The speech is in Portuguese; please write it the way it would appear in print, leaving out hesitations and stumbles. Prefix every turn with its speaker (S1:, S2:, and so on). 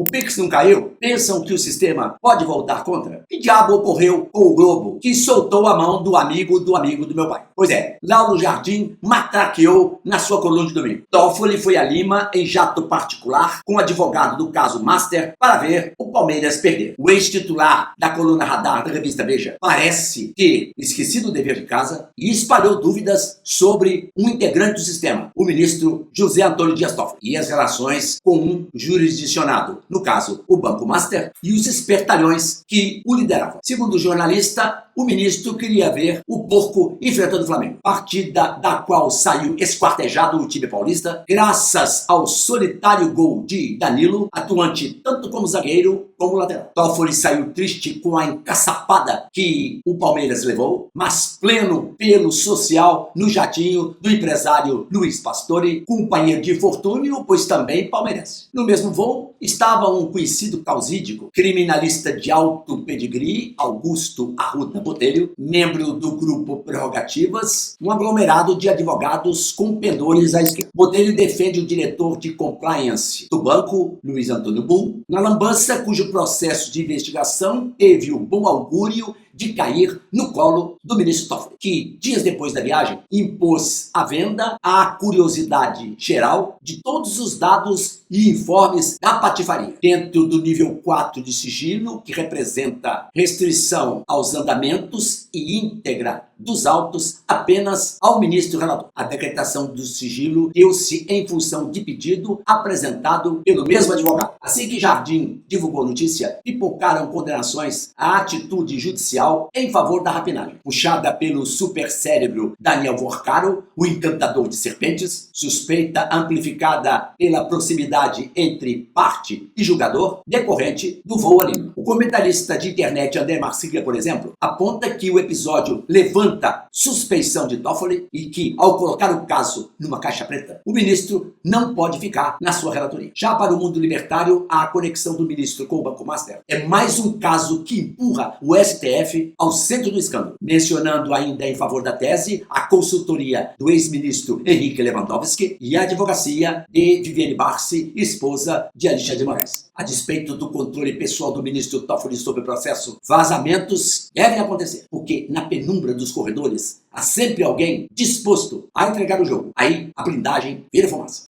S1: O Pix não caiu? Pensam que o sistema pode voltar contra? Que diabo ocorreu com o Globo, que soltou a mão do amigo do meu pai? Pois é, Lauro Jardim matraqueou na sua coluna de domingo. Toffoli foi a Lima em jato particular com o advogado do caso Master para ver o Palmeiras perder. O ex-titular da coluna Radar da revista Veja parece ter esquecido o dever de casa e espalhou dúvidas sobre um integrante do sistema, o ministro José Antônio Dias Toffoli, e as relações com um jurisdicionado, no caso, o Banco Master, e os espertalhões que o lideravam. Segundo o jornalista, o ministro queria ver o porco enfrentando o Flamengo, partida da qual saiu esquartejado o time paulista, graças ao solitário gol de Danilo, atuante tanto como zagueiro como lateral. Toffoli saiu triste com a encaçapada que o Palmeiras levou, mas pleno pelo social no jatinho do empresário Luiz Pastore, companheiro de infortúnio, pois também palmeirense. No mesmo voo estava um conhecido causídico, criminalista de alto pedigree, Augusto Arruda Botelho, membro do grupo Prerrogativas, um aglomerado de advogados com pendores à esquerda. Botelho defende o diretor de compliance do banco, Luiz Antônio Bull, na lambança cujo processo de investigação teve o bom augúrio de cair no colo do ministro Toffoli, que, dias depois da viagem, impôs à venda a curiosidade geral de todos os dados e informes da patifaria, dentro do nível 4 de sigilo, que representa restrição aos andamentos e íntegra dos autos apenas ao ministro relator. A decretação do sigilo deu-se em função de pedido apresentado pelo mesmo advogado. Assim que Jardim divulgou a notícia, pipocaram condenações à atitude judicial em favor da rapinagem, puxada pelo supercérebro Daniel Vorcaro, o encantador de serpentes, suspeita amplificada pela proximidade entre parte e julgador, decorrente do voo a Lima. O comentarista de internet André Marsiglia, por exemplo, aponta que o episódio levanta suspeição de Toffoli e que, ao colocar o caso numa caixa preta, o ministro não pode ficar na sua relatoria. Já para o mundo libertário, a conexão do ministro com o Banco Master é mais um caso que empurra o STF ao centro do escândalo, mencionando ainda em favor da tese a consultoria do ex-ministro Henrique Lewandowski e a advocacia de Viviane Barsi, esposa de Alexandre de Moraes. A despeito do controle pessoal do ministro Toffoli sobre o processo, vazamentos devem acontecer, porque na penumbra dos corredores há sempre alguém disposto a entregar o jogo. Aí a blindagem vira fumaça.